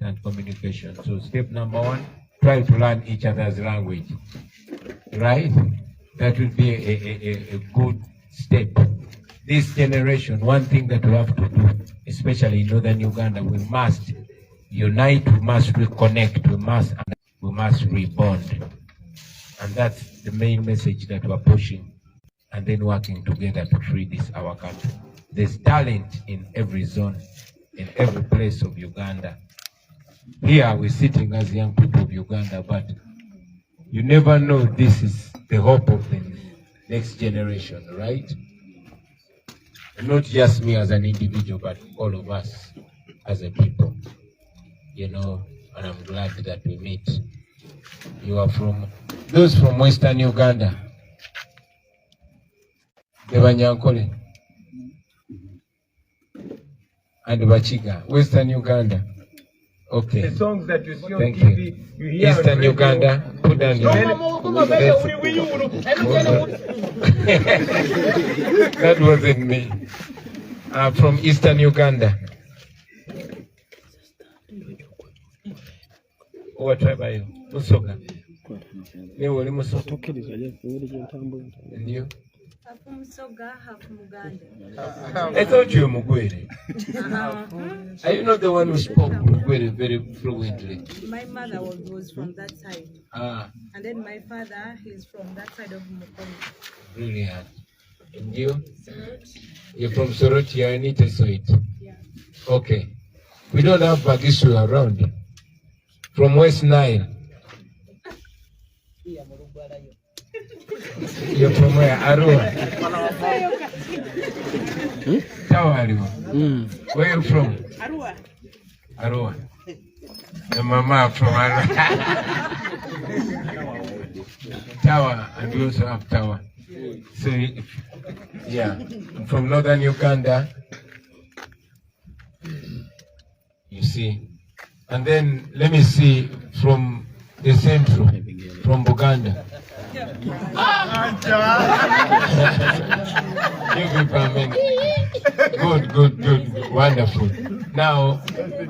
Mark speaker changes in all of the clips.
Speaker 1: and communication. So step number 1, try to learn each other's language. Right? That would be a good step. This generation, one thing that we have to do, especially in northern Uganda, we must unite, we must reconnect, we must rebond. And that's the main message that we're pushing, and then working together to free this our country. There's talent in every zone, in every place of Uganda. Here we're sitting as young people of Uganda, but you never know, this is the hope of the next generation, right? Not just me as an individual, but all of us as a people, you know, and I'm glad that we meet. You are from, those from Western Uganda, the Banyankole and Bachiga, Western Uganda. Okay.
Speaker 2: The songs that you see on
Speaker 1: Thank
Speaker 2: TV, you hear
Speaker 1: Eastern Uganda, put down your that wasn't me. From Eastern Uganda. What tribe are you? Musoga. You were Musoga. And you?
Speaker 3: From Soga, half Muganda.
Speaker 1: I thought you were Mugwere. Are you not the one who spoke Mugwere very fluently?
Speaker 3: My mother was from that side. And then my father, he's from that side of Mukono.
Speaker 1: Brilliant. And you? You're from Soroti, I need to say it.
Speaker 3: Yeah.
Speaker 1: Okay. We don't have Bagishu around. From West Nile. You're from where? Arua. Tawa. Where are you from?
Speaker 3: Arua.
Speaker 1: Arua. The mama from Arua. Tawa, and we also have Tawa. So, yeah, from northern Uganda, you see. And then, let me see, from the central, from Buganda. You people, I mean, good, wonderful. Now,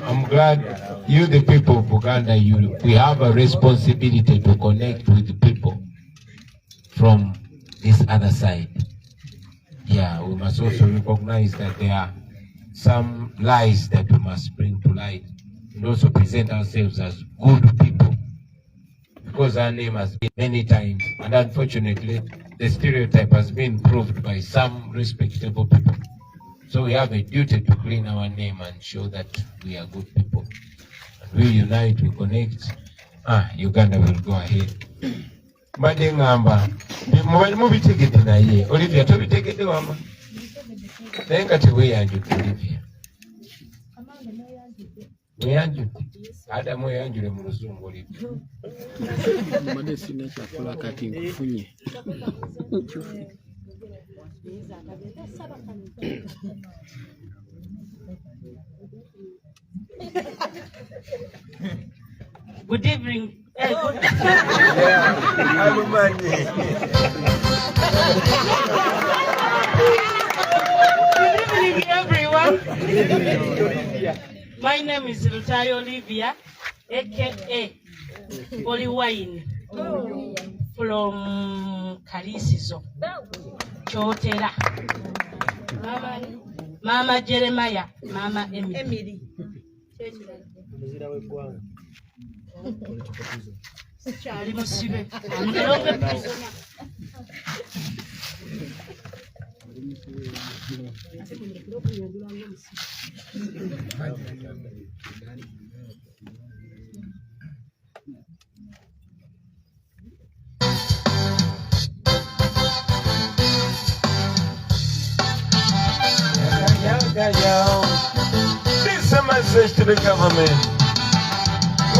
Speaker 1: I'm glad you, the people of Buganda, we have a responsibility to connect with the people from this other side. Yeah, we must also recognize that there are some lies that we must bring to light, and also present ourselves as good people, because our name has been many times, and unfortunately the stereotype has been proved by some respectable people. So we have a duty to clean our name and show that we are good people, and we unite, we connect. Uganda will go ahead. Madengamba mubitegedde naye Olivia tobitegedde wama naye nga teweeyanjudde Olivia weeyanjudde Adamu weeyanjule mu luzungu Olivia
Speaker 4: mmadde sina kyakola kati nkufunye
Speaker 5: Good evening. Good evening, everyone. My name is Lira Olivia, aka Oliwine, from Kalisizo, Chotera. Mama Jeremiah, Mama Emily. Charlie Musibe, I'm the local prisoner.
Speaker 1: This is a message to the government.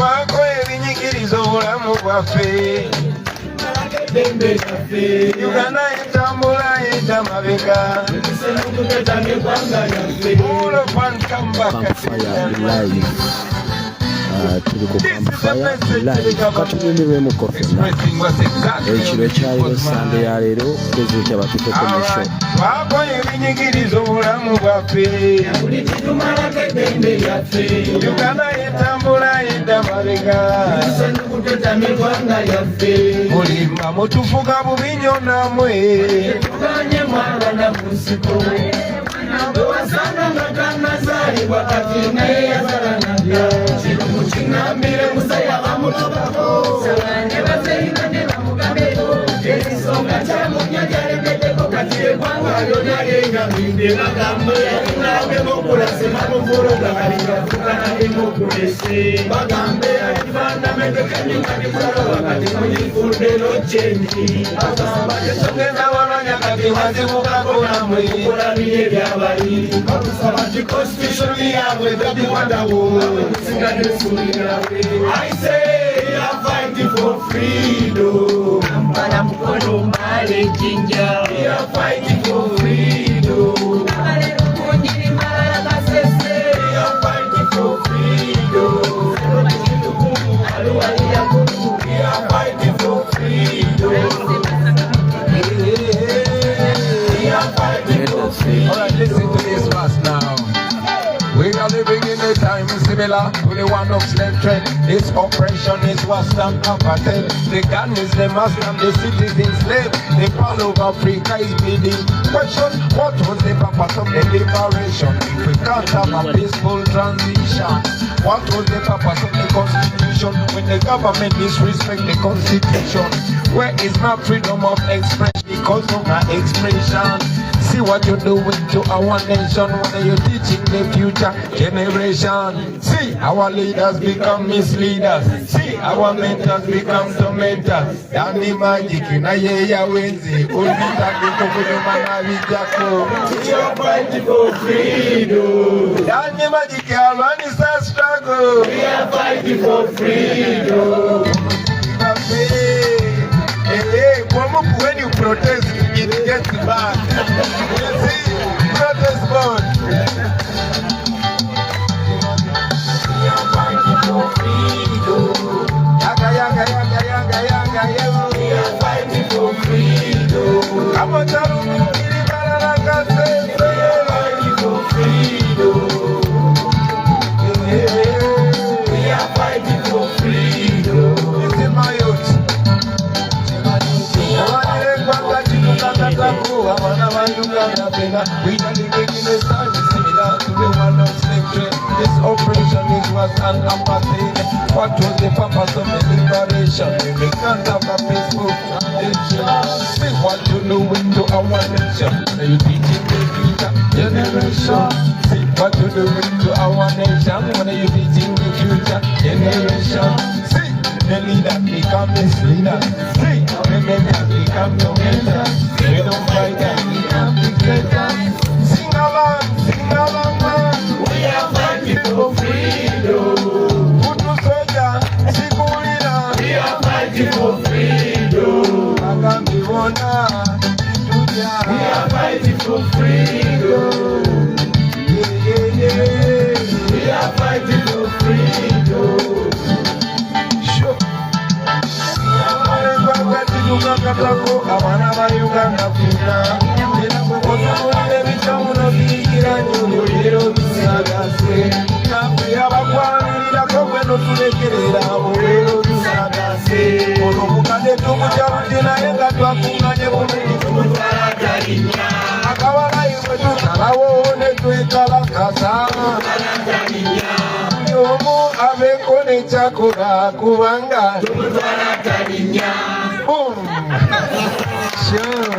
Speaker 1: Wakwelinyikiriza obulamu bwaffe Uganda etambula eta mabega
Speaker 4: tuli ku Campfire Live katunyumirwemu kofena ekiro ekyaliro Sande ya leero pulezidenti abatuddeko mu show
Speaker 1: wakwelinyikiriza obulamu bwaffe Uganda etambula mulimba mutufuga bubinyo namwe I say we are fighting for freedom. We are fighting for freedom. We are fighting for freedom. We are fighting for freedom. We are fighting for freedom. All right, listen to this verse now. We are living in a time similar to the one of slave trade. This oppression is worse than apartheid. The gun is the master and the city is enslaved. The pearl of Africa is bleeding. Question, what was the purpose of the liberation if we can't have a peaceful transition? What was the purpose of the constitution when the government disrespect the constitution? Where is my freedom of expression because of my expression? See what you're doing to our nation. What are you teaching the future generation? See our leaders become misleaders. See our mentors become tormentors. Dani magic na yeya wenzi. Ulita kukukuduma na vijako. We are fighting for freedom. Dani magic alone is a struggle. We are fighting for freedom. When you protest, it gets bad. You see, protest mode. We are fighting for freedom. Yaga, yaga, yaga, yaga, yaga, yaga. We are fighting for freedom. Come on, tell me, we are fighting for freedom. We are fighting for freedom. This is my youth. We are living in a time similar to the one of slave trade. This operation is worse than apartheid. What was the purpose of the liberation? We can't have a peaceful transition. See what you doing to our nation. You teaching the future generation. See what you doing to our nation. What are you teaching the future generation? See the leader become misleader. See the mentors become tormentors. We don't fight that, we become dictators. Sing along, man. We are fighting for freedom. Kutu soja, sikulina. We are fighting for freedom. Akambi wona, tuja. We are fighting for freedom. Yeah. We are fighting for freedom. Sure. Abana ba Uganda kuna era kukola ebitamuno bigira nyolero bisagase nafe abagwanirira ko bweno tulekerera olero bisagase ono mukade tumujaluti naye nga twakunganye bunene tumutwala galinya akawala iwe tutalawo ne twekalakasa galinya yomu abeko ne chakula kubanga tumutwala galinya. Boom. Sure.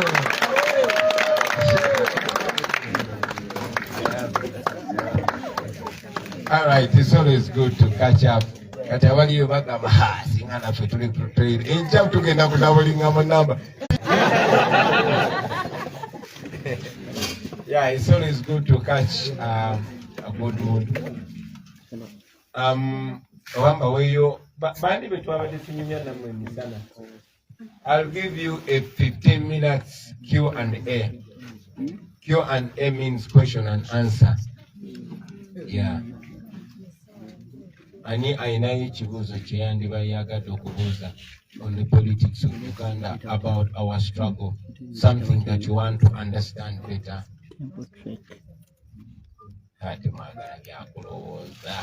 Speaker 1: All right, it's always good to catch up. Katawali yobaga mahasi ngana fetuli prepared. Incha tugenda kudabulinga mu number. Yeah, it's always good to catch a good mood. Wamba weyo bandi betwaba definyanya na mwe sana. I'll give you a 15 minutes Q&A. Q&A means question and answer. Yeah. Ani ainayi chibuzo cheyandiba yagadde okubuuza on the politics of Uganda about our struggle, something that you want to understand better. Hati magana gyakulowooza.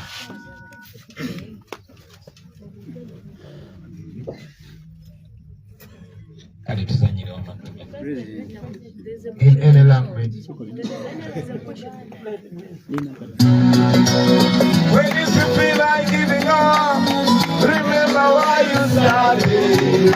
Speaker 1: in any language. When you feel like giving up, remember why you started.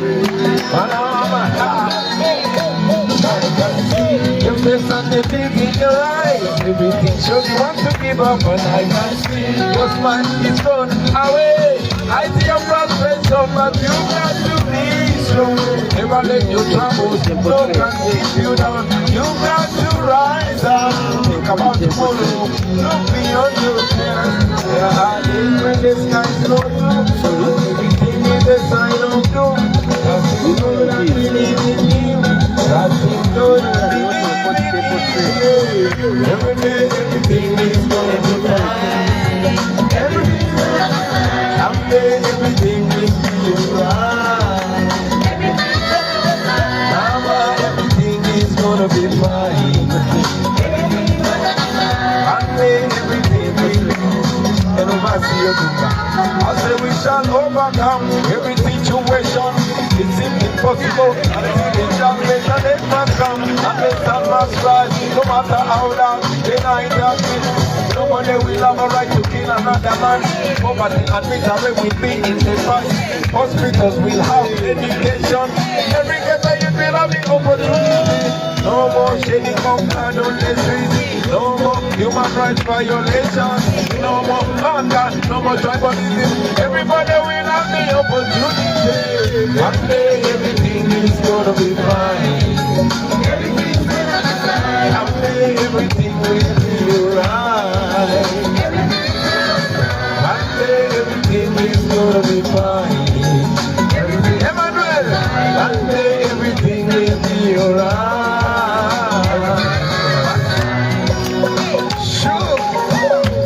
Speaker 1: Your face and the big in your eyes, everything shows you want to give up, but I can see your smile is gone away. I see your frustration, but you got to be strong. Never let your troubles no can take you down. You got to rise up. Think about tomorrow. Look beyond your fears. There are days when the sky's low blue. Everything is a sign of doom. Nothing good and believe in you. Nothing good and believe in you. Every day, everything is gonna be fine. Everything is gonna be fine. Someday, everything will be alright. Mama, everything is gonna be fine. Someday, everything will be and oversee your doom. I say we shall overcome every situation. It seems impossible until the salvation it must come. And the sun must rise, no matter how long the night has been. Nobody will have a right to kill another man. Poverty and misery will be in the fight. Hospitals will have education. Every ghetto you will have the opportunity. No more shady conquered on the streets. No more human rights violations. No more hunger, no more tribalism. Everybody will have the opportunity. One day everything is gonna be fine. Everything's gonna be fine. One day everything will be alright. One day everything is gonna be fine. Emmanuel, one day everything will be alright. Sure.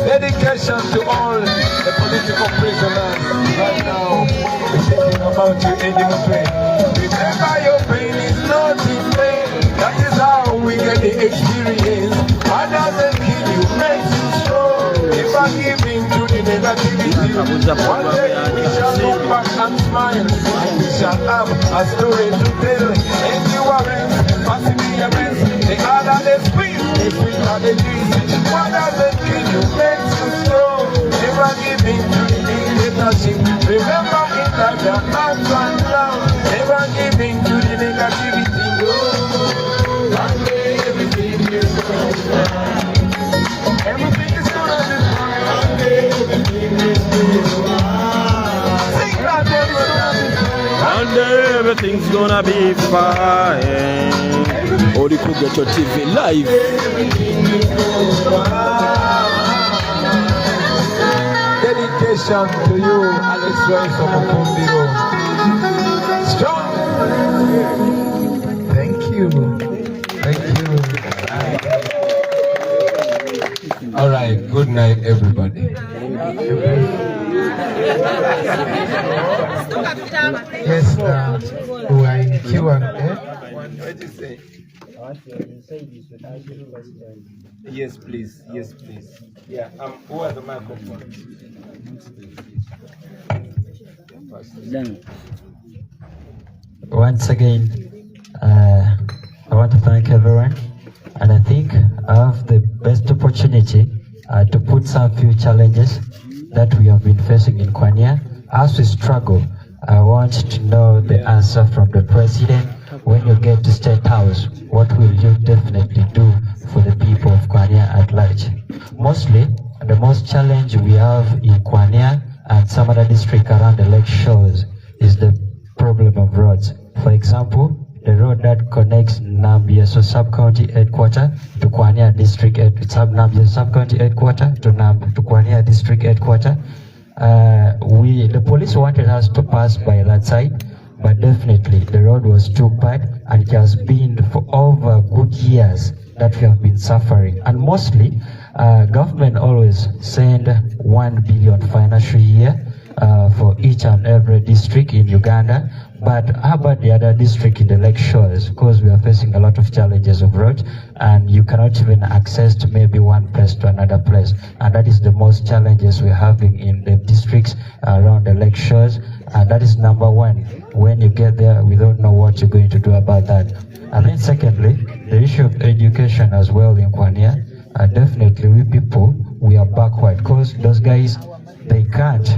Speaker 1: Dedication to all the political prisoners right now. We're thinking about you ending the pain. Remember your pain is not in vain. That is how we get the experience. What doesn't kill you makes you strong. If I give in to the negativity, one day we shall look back and smile. And we shall have a story to tell. Endurance, perseverance, the harder the squeeze, the sweeter the juice. What doesn't kill you makes you strong. Never give in to the dictatorship. Remember in life the ups and downs. Never give in to the negativity. One day everything is gonna be fine. Everything is gonna be fine. One day everything is gonna be fine. Sing that one day everything's gonna be fine.
Speaker 4: Oli ku Ghetto TV live.
Speaker 1: Dedication to you, Alex Rice from Okumbiro. Strong. Thank you. Thank you. All right. Good night, everybody. Yes, who are in Q&A? What did you say? Yes, please. Yes, please. Yeah. Who are the microphones?
Speaker 2: Once again, I want to thank everyone, and I think I have the best opportunity to put some few challenges that we have been facing in Kwanya. As we struggle, I want to know the answer from the president. When you get to State House, what will you definitely do for the people of Kwanya at large? Mostly, the most challenge we have in Kwanya and some other districts around the lake shores is the problem of roads. For example, the road that connects Nambieso sub-county headquarters to Kwanya district Nambieso sub-county headquarters to Kwanya district headquarters. The police wanted us to pass by that side, but definitely the road was too bad, and it has been for over good years that we have been suffering. And mostly, government always send 1 billion financial year for each and every district in Uganda. But how about the other district in the lake shores? Because we are facing a lot of challenges of roads, and you cannot even access to maybe one place to another place. And that is the most challenges we're having in the districts around the lake shores. And that is number one. When you get there, we don't know what you're going to do about that. And then secondly, the issue of education as well in Kwanya. Definitely we people, we are backward because those guys, they can't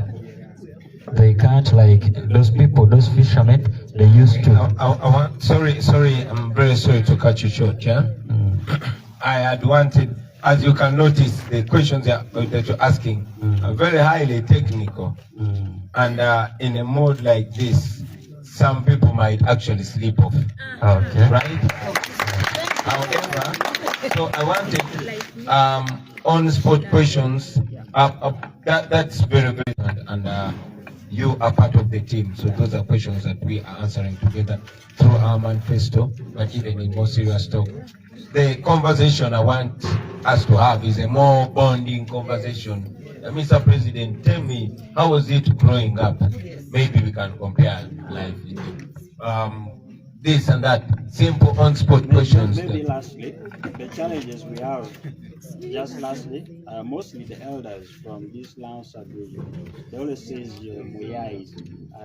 Speaker 2: like those people, those fishermen, they used to.
Speaker 1: Sorry, I'm very sorry to cut you short, yeah? I had wanted, as you can notice, the questions that you're asking are very highly technical. And in a mode like this, some people might actually sleep off.
Speaker 2: Okay.
Speaker 1: Right? However, so I wanted on-spot questions. That's very, very good. And you are part of the team. So those are questions that we are answering together through our manifesto, but even in more serious talk. The conversation I want us to have is a more bonding conversation. Mr. President, tell me, how was it growing up? Maybe we can compare life. This and that, simple on-spot questions.
Speaker 6: Maybe lastly, the challenges we have, just lastly, mostly the elders from this land subregion, they always says you're Muyai,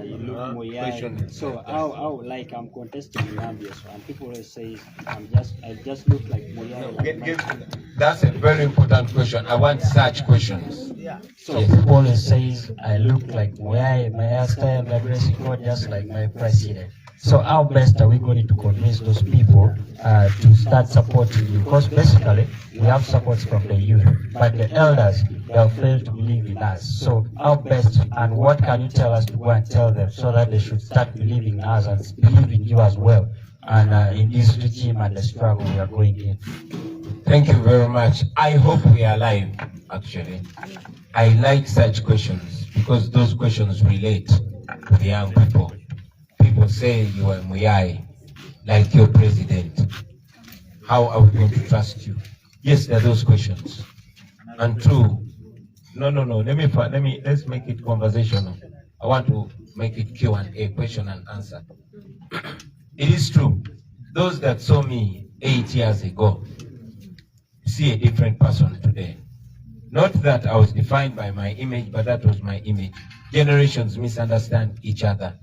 Speaker 6: you look Muyai. So how like I'm contesting in Zambia, so, and people always say I just look like Muyai.
Speaker 1: That's a very important question. I want such questions.
Speaker 2: So people always says I look like Muyai, my hairstyle, my dressing code, just like my president. So how best are we going to convince those people to start supporting you? Because basically, we have supports from the youth, but the elders, they have failed to believe in us. So how best, and what can you tell us to go and tell them so that they should start believing in us and believe in you as well, and in this regime and the struggle we are going in?
Speaker 1: Thank you very much. I hope we are live, actually. I like such questions because those questions relate to the young people. People say you are Muyai, like your president. How are we going to trust you? Yes, there are those questions. And two, no. Let's make it conversational. I want to make it Q&A, question and answer. It is true. Those that saw me 8 years ago see a different person today. Not that I was defined by my image, but that was my image. Generations misunderstand each other.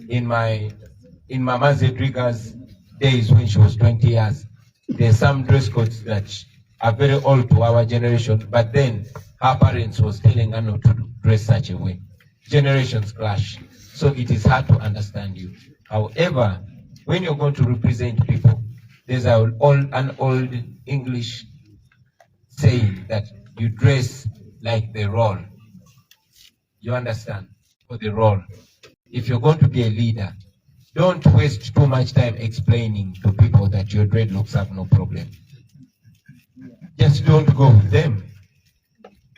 Speaker 1: In Mama Zedriga's days when she was 20 years, there's some dress codes that are very old to our generation, but then her parents was telling her not to dress such a way. Generations clash, so it is hard to understand you. However, when you're going to represent people, there's an old English saying that you dress like the role. You understand? For the role. If you're going to be a leader, don't waste too much time explaining to people that your dreadlocks have no problem. Just don't go with them.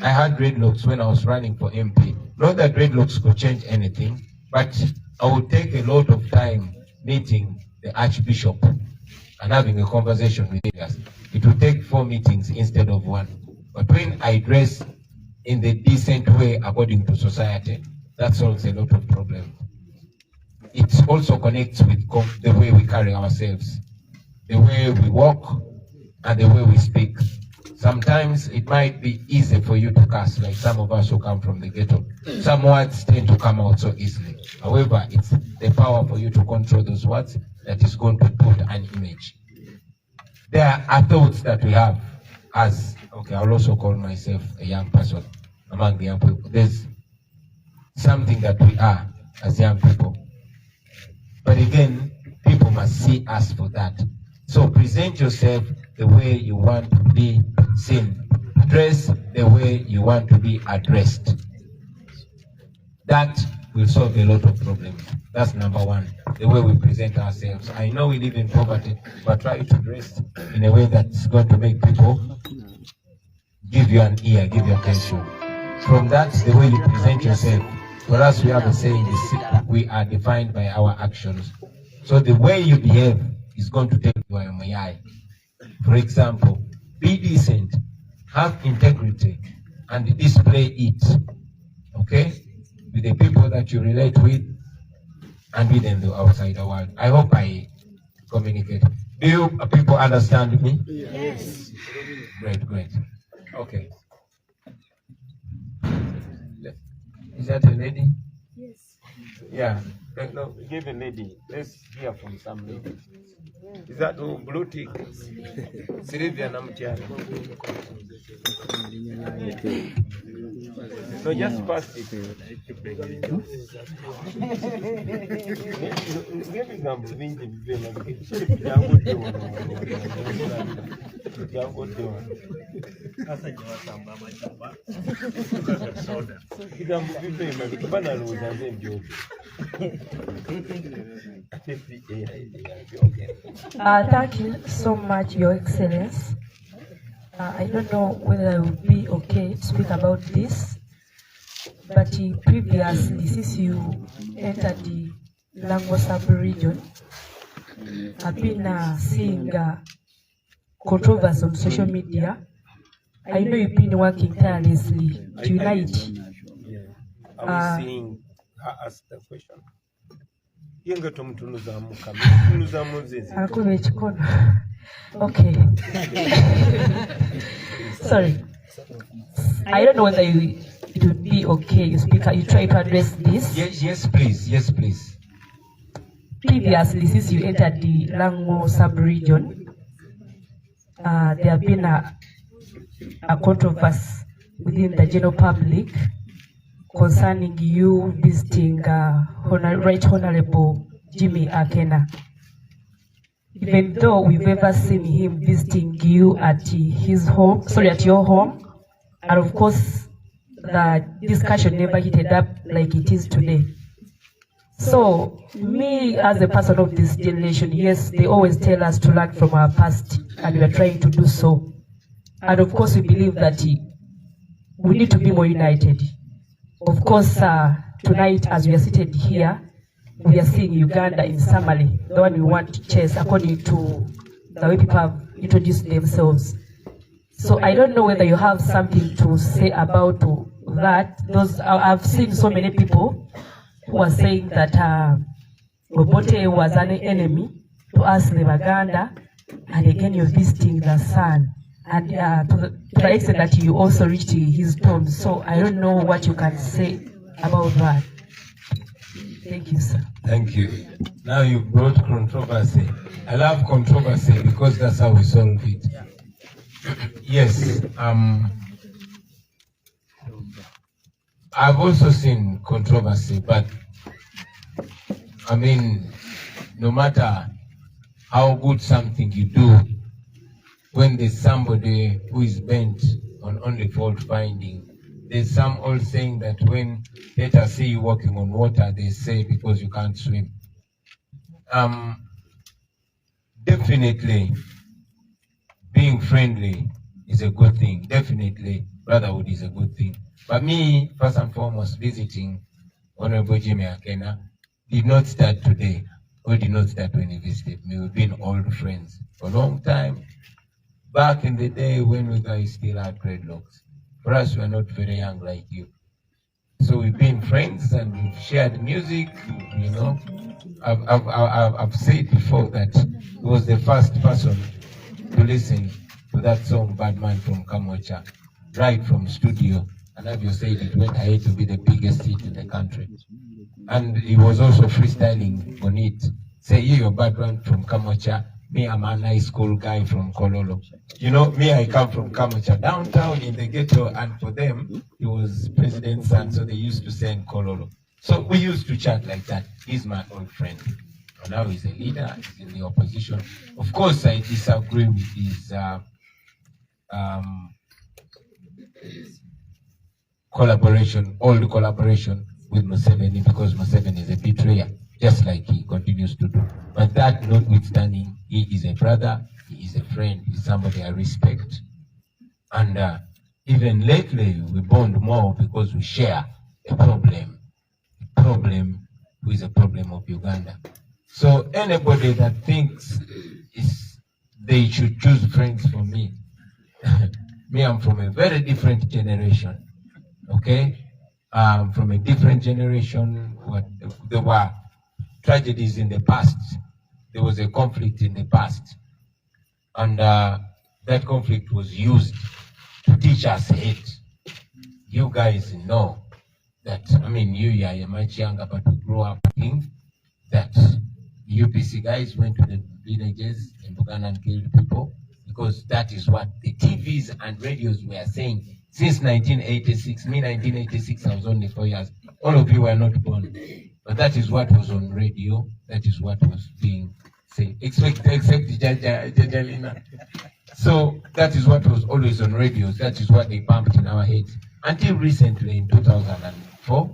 Speaker 1: I had dreadlocks when I was running for MP. Not that dreadlocks could change anything, but I would take a lot of time meeting the Archbishop and having a conversation with leaders. It would take 4 meetings instead of 1. But when I dress in the decent way according to society, that solves a lot of problems. It also connects with the way we carry ourselves, the way we walk, and the way we speak. Sometimes it might be easy for you to curse, like some of us who come from the ghetto. Some words tend to come out so easily. However, it's the power for you to control those words that is going to put an image. There are thoughts that we have as, okay, I'll also call myself a young person among the young people. There's something that we are as young people. But again, people must see us for that. So present yourself the way you want to be seen. Dress the way you want to be addressed. That will solve a lot of problems. That's number one, the way we present ourselves. I know we live in poverty, but try to dress in a way that's going to make people give you an ear, give you attention. From that, the way you present yourself. For us, we have a saying, we are defined by our actions. So the way you behave is going to tell you are a Muyai. For example, be decent, have integrity, and display it, okay, with the people that you relate with and within the outside world. I hope I communicate. Do you people understand me?
Speaker 5: Yes.
Speaker 1: Great. Okay. Is that a lady?
Speaker 3: Yes.
Speaker 1: Yeah. No, give a lady. Let's hear from some lady. Is that blue tick? Sylvia Namtiana. So just pass it.
Speaker 7: Thank you so much, Your Excellence. I don't know whether I will be okay to speak about this, but previously, since you entered the Lango sub-region, I've been seeing controversy on social media. I know you've been working tirelessly to unite.
Speaker 1: Are we seeing her ask the question?
Speaker 7: Okay. Sorry. I don't know whether it would be okay. You try to address this.
Speaker 1: Yes, please. Yes, please.
Speaker 7: Previously, since you entered the Lango sub-region, there have been a controversy within the general public concerning you visiting Right Honorable Jimmy Akena. Even though we've ever seen him visiting you at at your home, and of course, the discussion never heated up like it is today. So, me as a person of this generation, yes, they always tell us to learn from our past, and we are trying to do so. And of course, we believe that we need to be more united. Of course, tonight, as we are seated here, we are seeing Uganda in summary, the one we want to chase according to the way people have introduced themselves. So I don't know whether you have something to say about that. I've seen so many people who are saying that Obote was an enemy to us, the Baganda, and again you're visiting the son. And to the extent that you also reached his tomb. So I don't know what you can say about that. Thank you, sir.
Speaker 1: Thank you. Now you brought controversy. I love controversy because that's how we solve it. Yes. I've also seen controversy, but I mean, no matter how good something you do, when there's somebody who is bent on only fault finding, there's some old saying that when they see you walking on water, they say because you can't swim. Definitely, being friendly is a good thing. Definitely, brotherhood is a good thing. But me, first and foremost, visiting Honorable Jimmy Akena did not start today, or did not start when he visited me. We've been old friends for a long time. Back in the day when we guys still had dreadlocks. For us, we're not very young like you. So we've been friends and we've shared music, you know. I've said before that he was the first person to listen to that song, Bad Man from Kamocha, right from studio. And as you said, it went ahead to be the biggest hit in the country. And he was also freestyling on it. Say, you're Bad Man from Kamocha. Me, I'm a high school guy from Kololo. You know, me, I come from Kamocha, downtown in the ghetto, and for them, he was president's son, so they used to say in Kololo. So we used to chat like that. He's my old friend. And now he's a leader, he's in the opposition. Of course, I disagree with his old collaboration with Museveni, because Museveni is a betrayer, just like he continues to do. But that notwithstanding, he is a brother, he is a friend, he's somebody I respect. And even lately, we bond more because we share a problem. A problem is a problem of Uganda. So anybody that thinks they should choose friends for me, me, I'm from a very different generation, okay? From a different generation. There were tragedies in the past. There was a conflict in the past. And that conflict was used to teach us hate. You guys know that, I mean, you are much younger, but we grew up thinking that UPC guys went to the villages in Buganda and killed people, because that is what the TVs and radios were saying since 1986. Me, 1986, I was only 4 years. All of you were not born. But that is what was on radio. That is what was being said. Except Jajalina. So that is what was always on radios. That is what they pumped in our heads. Until recently, in 2004,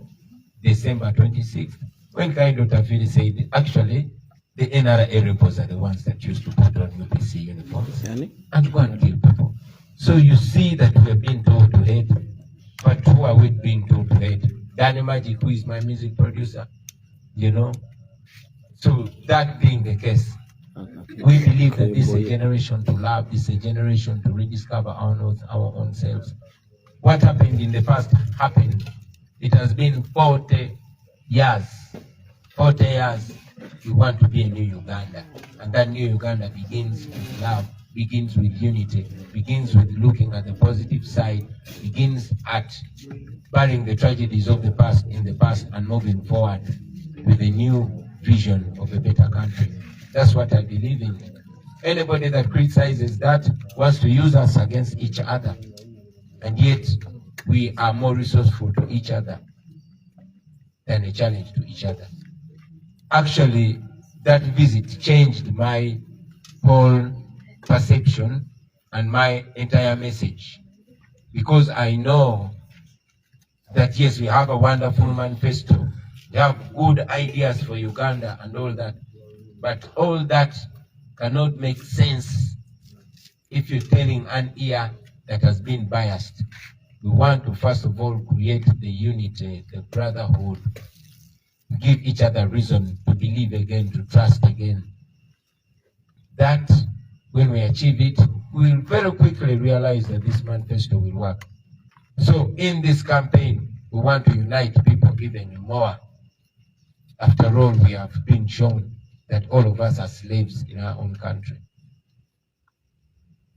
Speaker 1: December 26th, when Kaido Tafiri said, actually, the NRA reports are the ones that used to put on UPC uniforms and go and kill people. So you see that we are being told to hate, but who are we being told to hate? Danny Magic, who is my music producer, you know? So that being the case, we believe that this is a generation to love, this is a generation to rediscover our own selves. What happened in the past happened. It has been 40 years. 40 years. We want to be a new Uganda. And that new Uganda begins with love, begins with unity, begins with looking at the positive side, begins at burying the tragedies of the past in the past and moving forward with a new vision of a better country. That's what I believe in. Anybody that criticizes that wants to use us against each other. And yet, we are more resourceful to each other than a challenge to each other. Actually, that visit changed my whole perception and my entire message. Because I know that yes, we have a wonderful manifesto. We have good ideas for Uganda and all that. But all that cannot make sense if you're telling an ear that has been biased. We want to first of all create the unity, the brotherhood, give each other reason to believe again, to trust again. That, when we achieve it, we will very quickly realize that this manifesto will work. So in this campaign, we want to unite people even more. After all, we have been shown that all of us are slaves in our own country.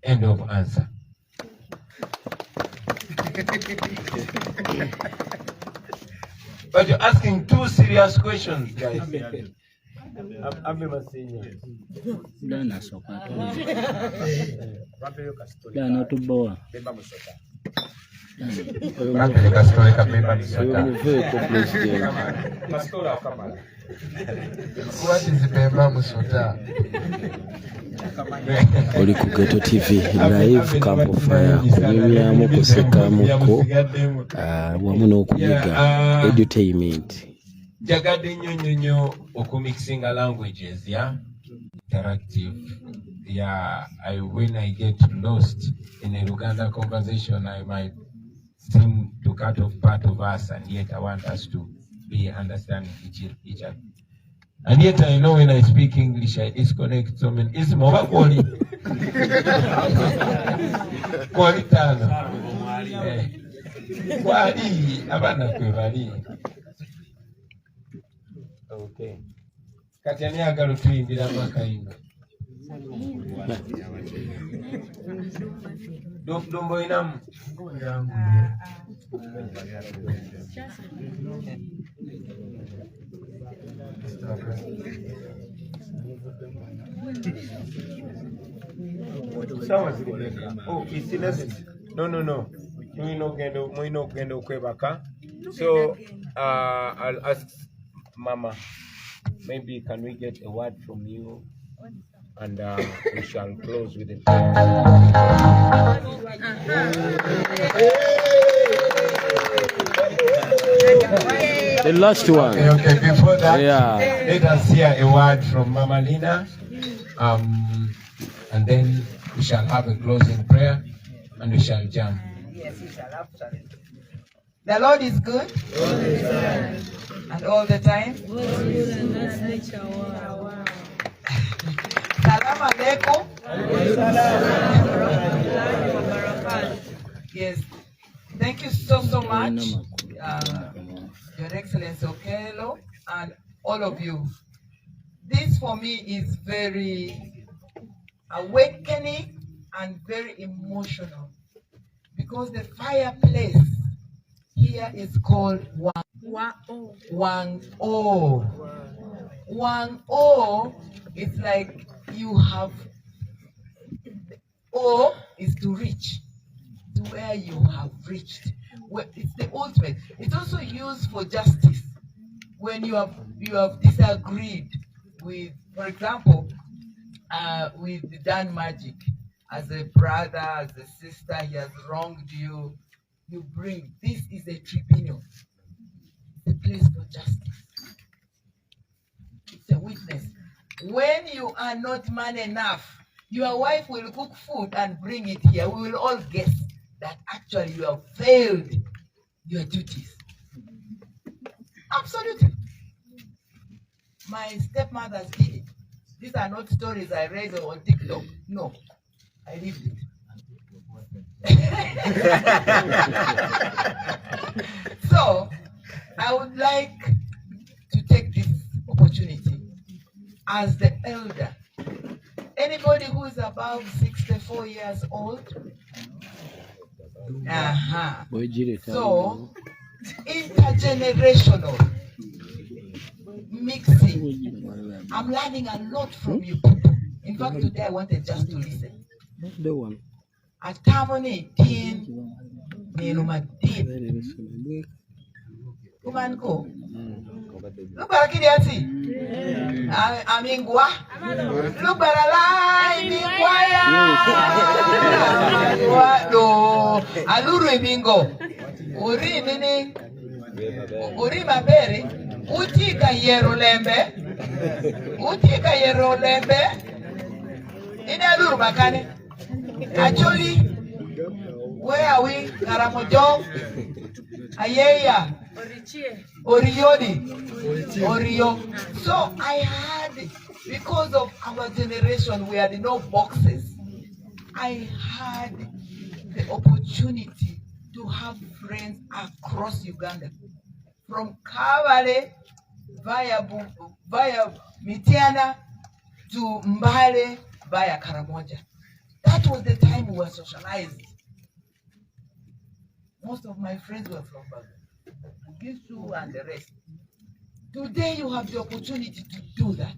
Speaker 1: End of answer. But you're asking two serious questions, guys.
Speaker 4: Oli ku Ghetto TV live camp fire kunyumyamu kusekamuko wamu n'okuyiga edutainment.
Speaker 1: Jagade nyonyo okumixing languages, yeah, interactive. Yeah, when I get lost in a Luganda conversation, I might seem to cut off part of us, and yet I want us to be understanding each other. And yet I know when I speak English, I disconnect so many. It's more quality. Quality. Okay. Katiani agalo tuindira mwaka ino. Dumbo inamu. Oh, no. Muino gendo kwebaka. So I'll ask Mama, maybe can we get a word from you, and we shall close with it.
Speaker 4: The last one.
Speaker 1: Okay. Before that, let us hear a word from Mama Lina, and then we shall have a closing prayer, and we shall jump.
Speaker 8: Yes, we shall have challenge. The Lord is good. And all the time. Salam alaikum. Yes. Thank you so much, Your Excellency Okelo, and all of you. This for me is very awakening and very emotional, because the fireplace here is called one. One O. One O is like you have, O is to reach, to where you have reached. Well, it's the ultimate. It's also used for justice. When you have disagreed with, for example, with Dan Magic, as a brother, as a sister, he has wronged you. You bring, this is a tribunal. It's a place for justice. It's a witness. When you are not man enough, your wife will cook food and bring it here. We will all guess that actually you have failed your duties. Absolutely. My stepmothers did it. These are not stories I read on TikTok. No, I lived it. So, I would like to take this opportunity as the elder. Anybody who is above 64 years old? So, intergenerational mixing. I'm learning a lot from you people. In fact, today I wanted just to listen. Atamoni tin nenumadin. Kumanko. Lubarakiriati. Amingwa. Lubarala imingwaya. Wado. Aluru imingo. Uri nini? Uri maberi. Utika yero lembe. Utika yero lembe. Ina aluru makane. Actually, where are we? Karamojo, Ayeya, Oriodi, Orio. So I had, because of our generation, we had no boxes. I had the opportunity to have friends across Uganda, from Kavale via Mitiana to Mbale via Karamoja. That was the time we were socialized. Most of my friends were from Gisu and the rest. Today you have the opportunity to do that.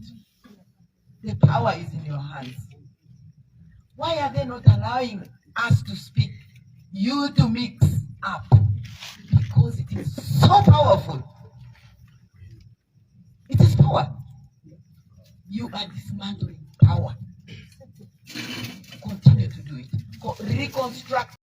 Speaker 8: The power is in your hands. Why are they not allowing us to speak, you to mix up? Because it is so powerful. It is power. You are dismantling power. Continue to do it. Reconstruct